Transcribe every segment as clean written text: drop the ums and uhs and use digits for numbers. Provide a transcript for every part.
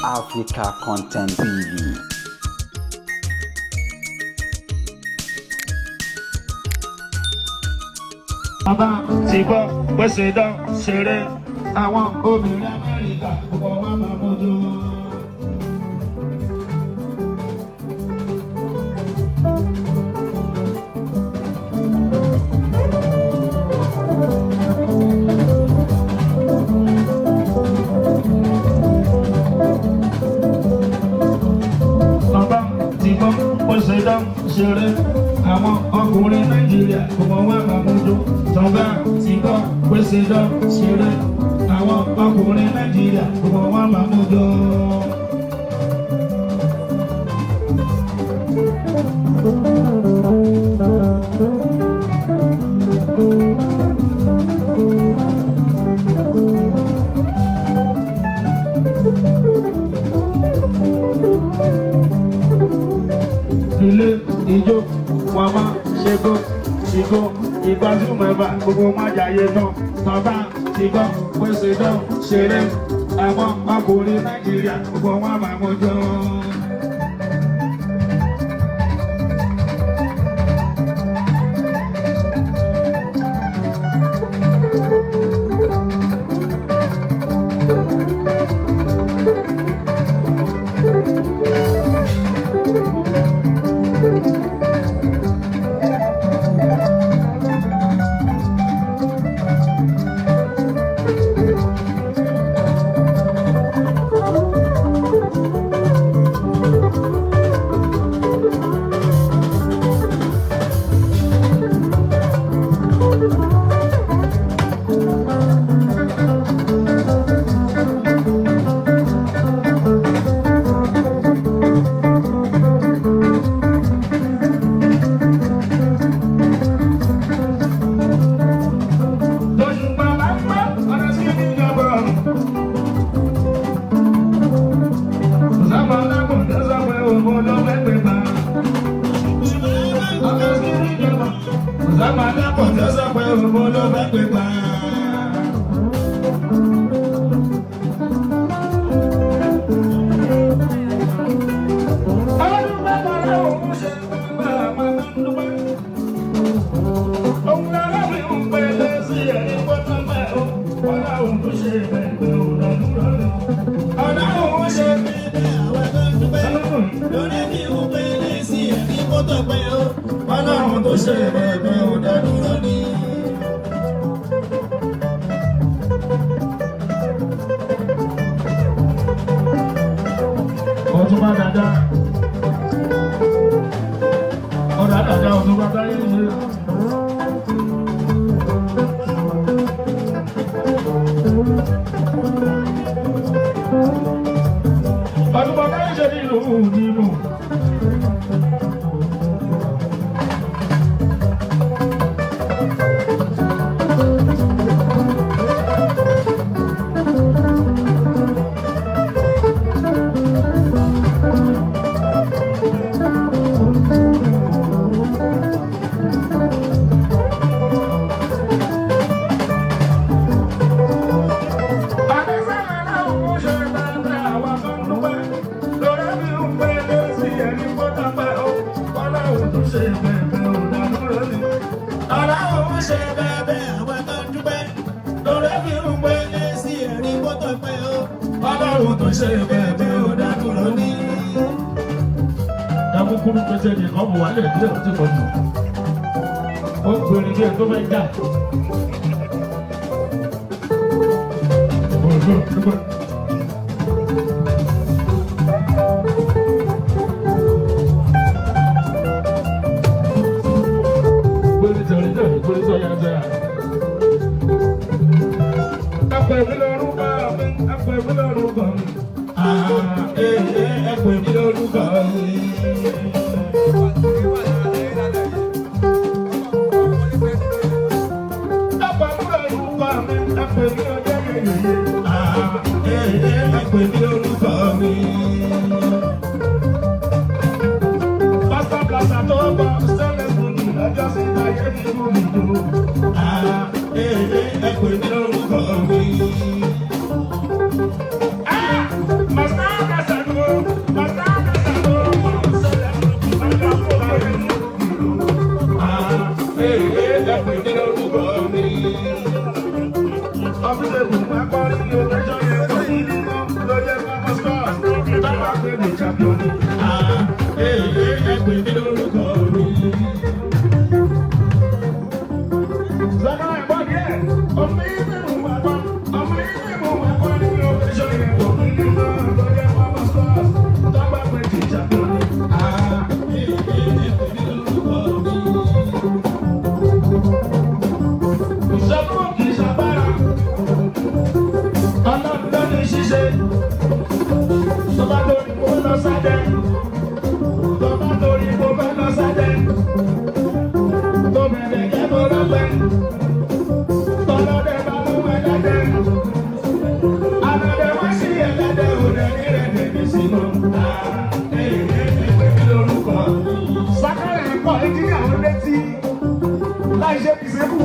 Africa Content TV. Bàbá ti gbọ́ pèsè dán ṣeré àwọn obìnrin Amẹ́ríkà kò wá máa mójú. Bàbá ti gbọ́ pèsè dán ṣeré àwọn ọkùnrin Nàìjíríà kò wá máa mójú. Tọ́gbà ti gbọ́ pèsè dán ṣeré àwọn ọkùnrin Nàìjíríà kò wá máa mójú. Ilé ijó wà máa ṣe kó ìgò ìgbàsúmọ̀ẹ́fà gbogbo májàyé náà. Tọ́ba ti gbọ́ pèsè dán ṣeré àwọn ọkùnrin Nàìjíríà gbogbo wọn máa mójú. Ọlọ́run tó ṣe bẹ̀bẹ̀ ò dádúró ní. Ọ̀túnba dada, ọ̀dà dada ọ̀túnba táyé ṣe. Ọ̀túnba táyé ṣe ní ìlú nínú. Ọlọ́run tó ṣe bẹ̀bẹ̀ ò dádúró ní. Dákúkúrú pèsè ní ọmọ wà lẹ́ẹ̀dí ẹ̀ tí mo jù. Ó gbèrè bí ẹ̀ tó fẹ́ jà. Gbèrè tẹ̀lé tẹ̀lé gbèrè sọ yára sẹ́yà. Ẹ̀pẹ̀ mi lórúkọ mi, ẹ̀pẹ̀ mi lórúkọ mi. Ẹ̀pẹ̀ mi lórúkọ mi. Ẹ̀pẹ̀ mi ọjọ́ yẹyẹ. Ẹ̀pẹ̀ mi lórúkọ mi. Pásítọ̀ Plásà tó bọ̀ sẹ́lẹ̀ fún mi lọ́jọ́ sí ayé nínú mi dùn. Ẹ̀pẹ̀ mi lórúkọ mi. Mas nada ṣiṣẹ́. Tó bá torí kó lọ sáde. Tó bá torí kó fẹ́ lọ sáde. Tó bẹ̀rẹ̀ kẹ́ tó lọ́pẹ́. Tọ́lọ́dẹ bá mú ẹlẹ́dẹ̀. Ànàdẹ wá sí ẹlẹ́dẹ̀ òde ní rẹ̀ tẹ̀lé sínú. Lórúkọ. Sákàrẹ̀ ẹ̀kọ́ ìdíyàwó létí. Láì ṣe bìsẹ́kù.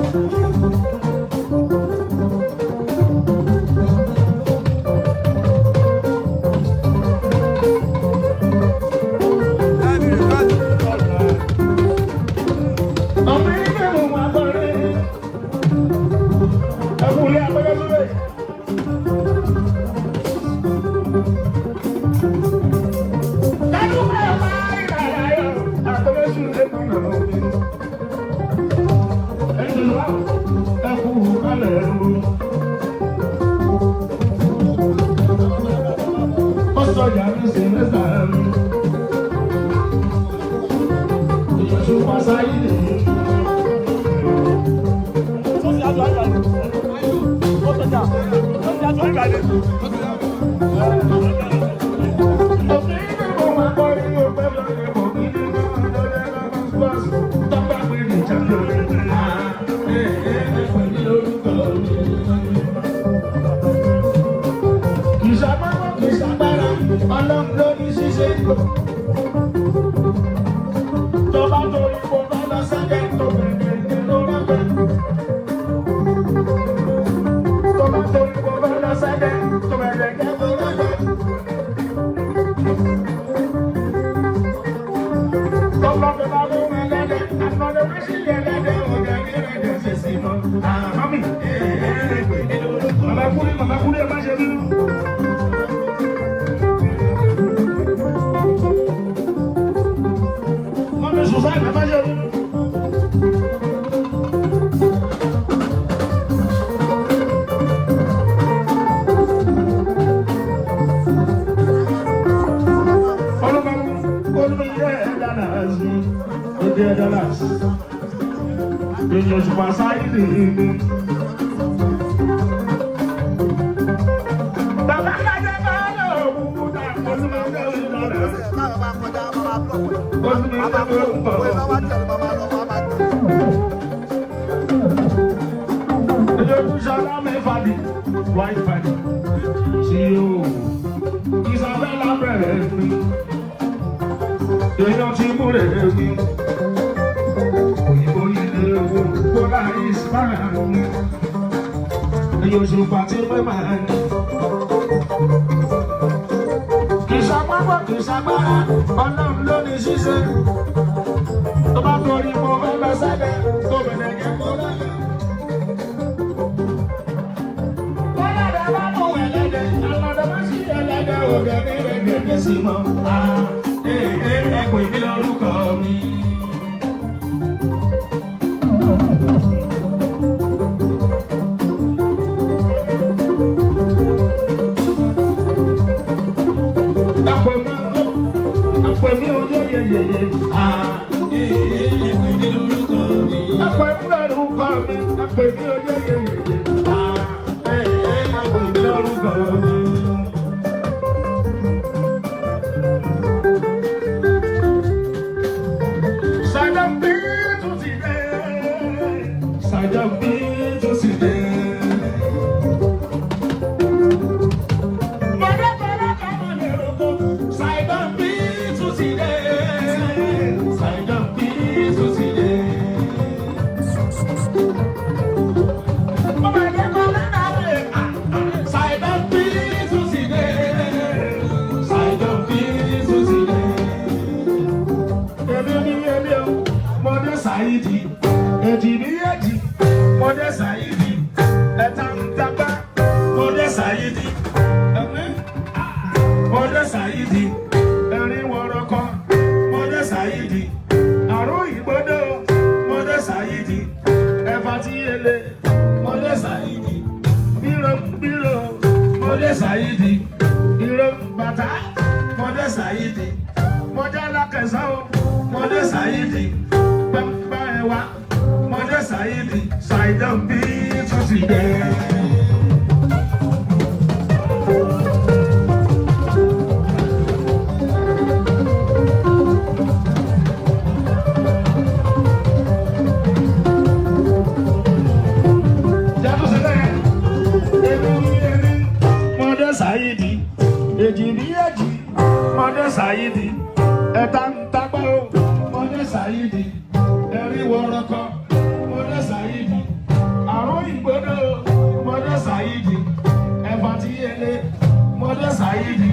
Mọdé Saidi, ẹ̀ta ń tagbá o. Mọdé Saidi, ẹ̀rí wọ̀rọ̀kọ. Mọdé Saidi, àrùn ìgbóná o. Mọdé Saidi, ẹ̀fà tí yẹlé. Mọdé Saidi,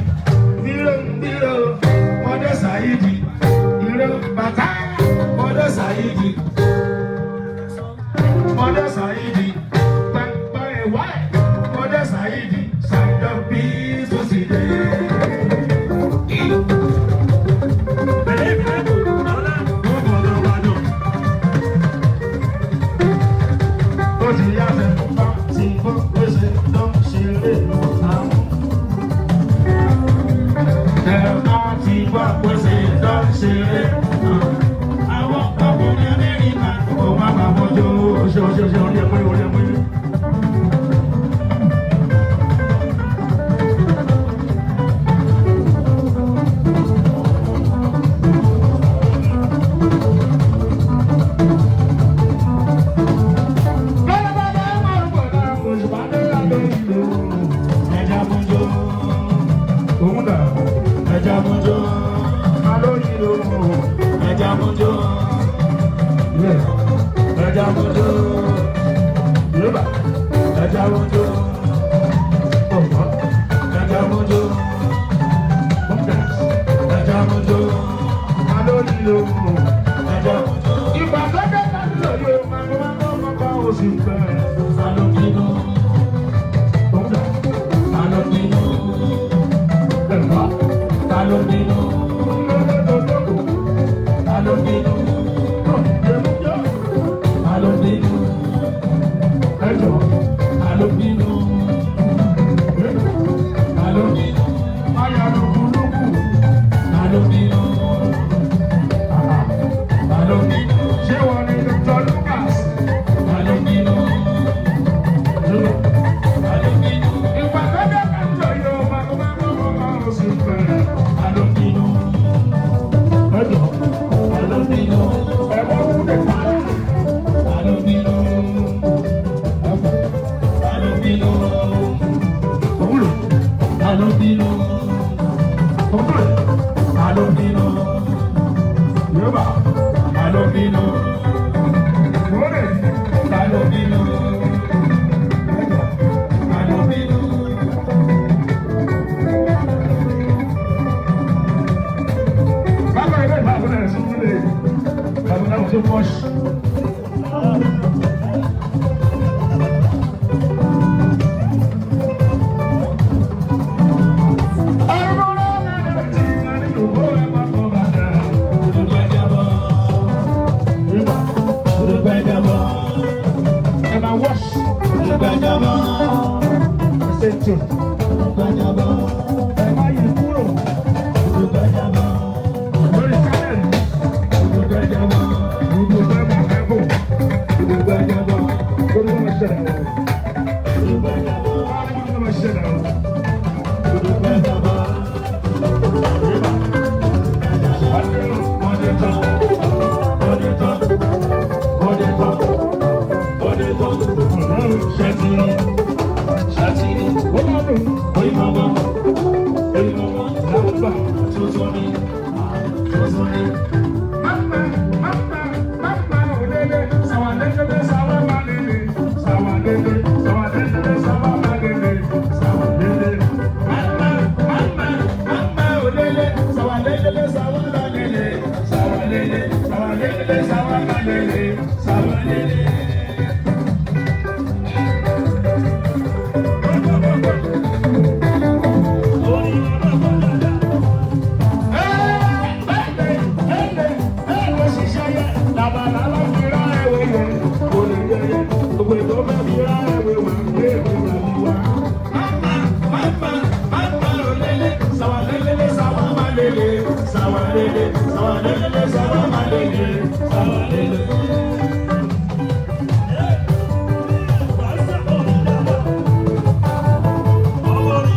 bírò bírò. Mọdé Saidi, ìró bàtà. Mọdé Saidi, Mọdé Saidi, pẹpẹ ìwá. Mọdé Saidi, ṣàìdọ̀ bí sọ́sì dé.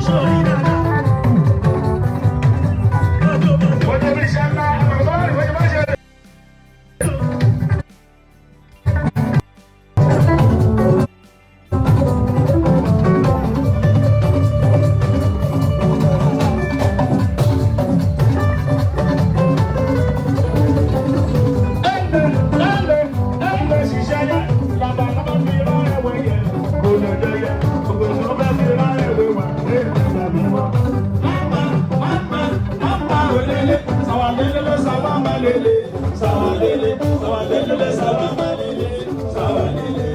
Sorry. mi wá. Mama olele, sawalele, sawamalele, sawalele, sawalele, sawamalele, sawalele.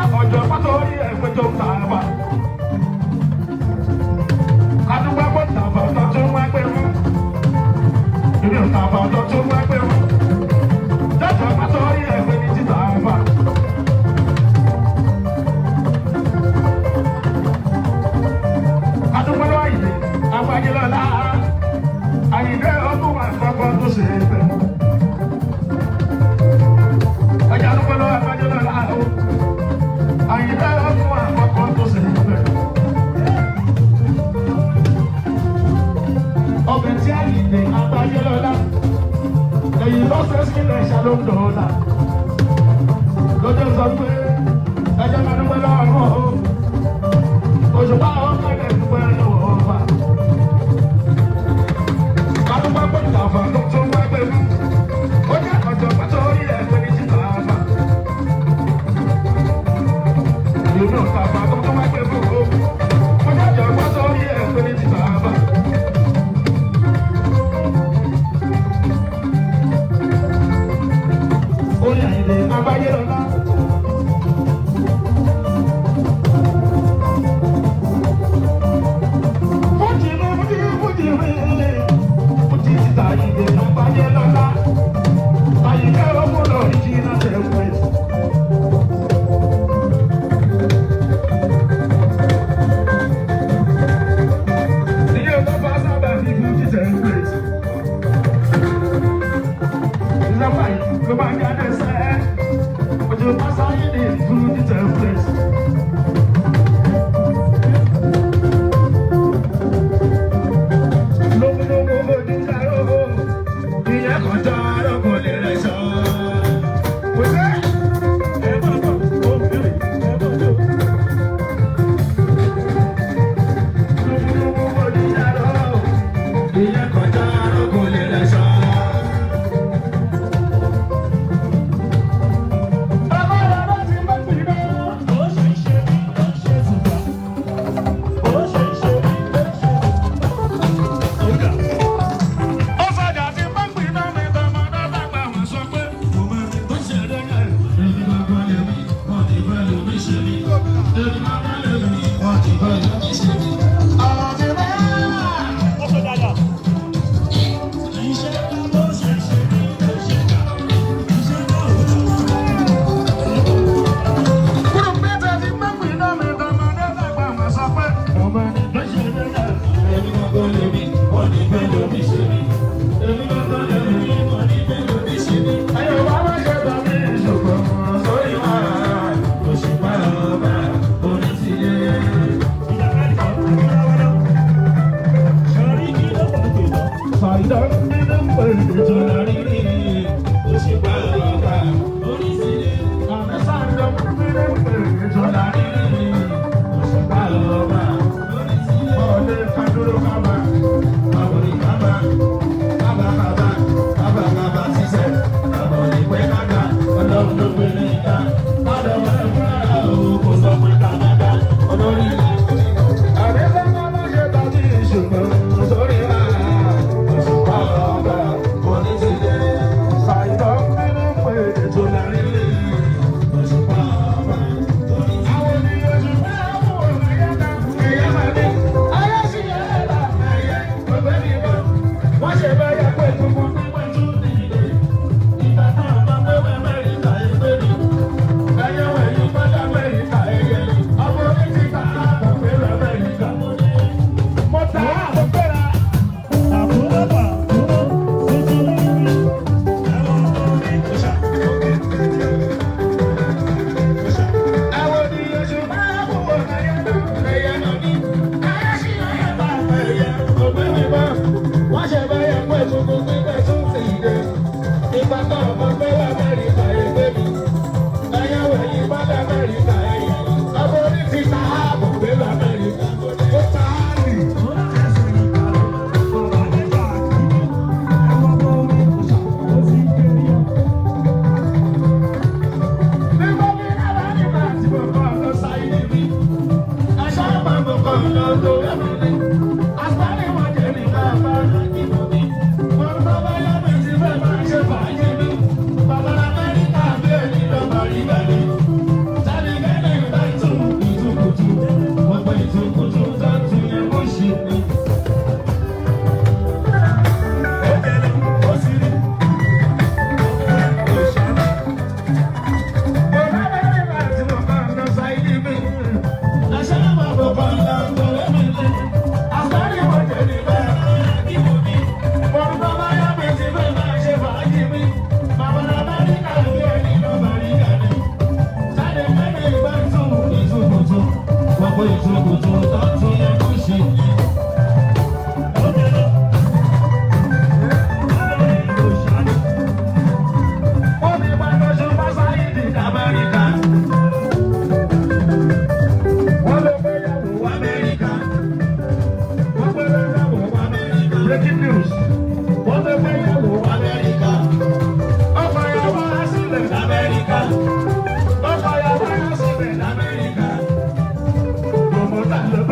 Ọjọ́ dọ̀la. Lọ́jọ́ sọ pé ẹjọ́ máa dúpẹ́ lọ́wọ́ o. Òṣùpá ọ̀gá ẹ̀ dúpẹ́ lọ́wọ́ ọba. Kálúpẹ́ pẹ̀lú àfà tó tún wá pẹ̀lú. Ó jẹ́ ọ̀jọ̀ pàtó orí ẹ̀ pé ní títà àfà. Ìlú àfà tó tún wá pẹ̀lú o. Ó jẹ́ ọ̀jọ̀ pàtó orí ẹ̀ pé ní títà àfà. Orí àyìnlẹ̀ àgbáyé lọ́la.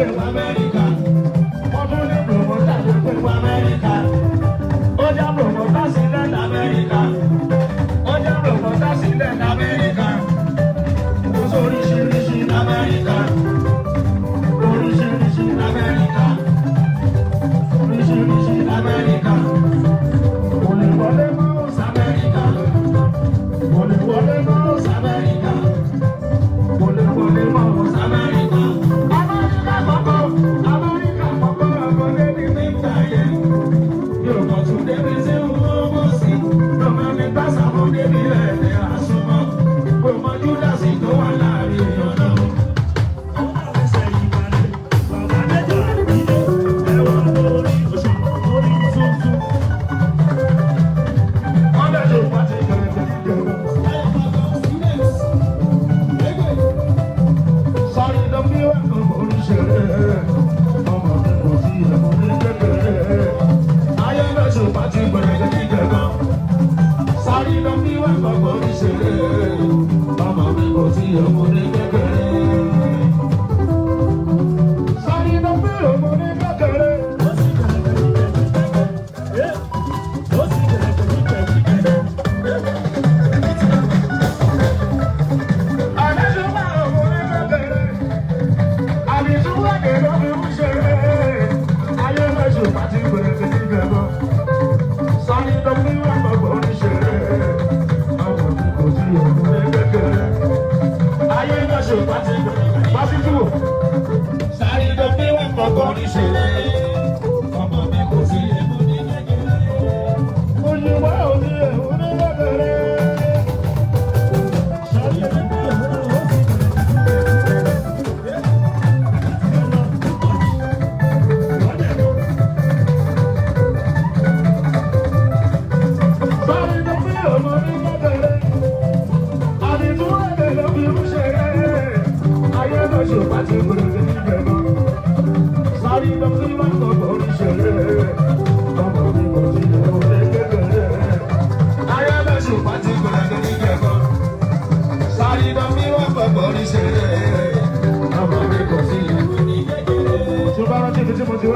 pè wá Amẹ́ríkà. Wọ́n tún ní promota tó pè wá Amẹ́ríkà. Ó já promota sílẹ̀ ní Amẹ́ríkà. Ó já promota sílẹ̀ ní Amẹ́ríkà. Ó sọ oríṣiríṣi ní Amẹ́ríkà. Oríṣiríṣi ní Amẹ́ríkà. Oríṣiríṣi ní Amẹ́ríkà. Kò lè wọlé mọ́ sí Amẹ́ríkà. Kò lè wọlé mọ́ sí Amẹ́ríkà. Kò lè wọlé mọ́ sí Amẹ́ríkà. Amẹ́ríkà kọ́kọ́, Amẹ́ríkà kọ́kọ́, ọkọ̀ débi nígbà yẹn. Yorùbá tún débi tí wọ́n mọ̀ sí. Lọ́mọ mi bá sàmọ́ débi rẹ̀ ní àsomọ́. Kò mọ Júdásì tó wà láàrin èèyàn náà. Tí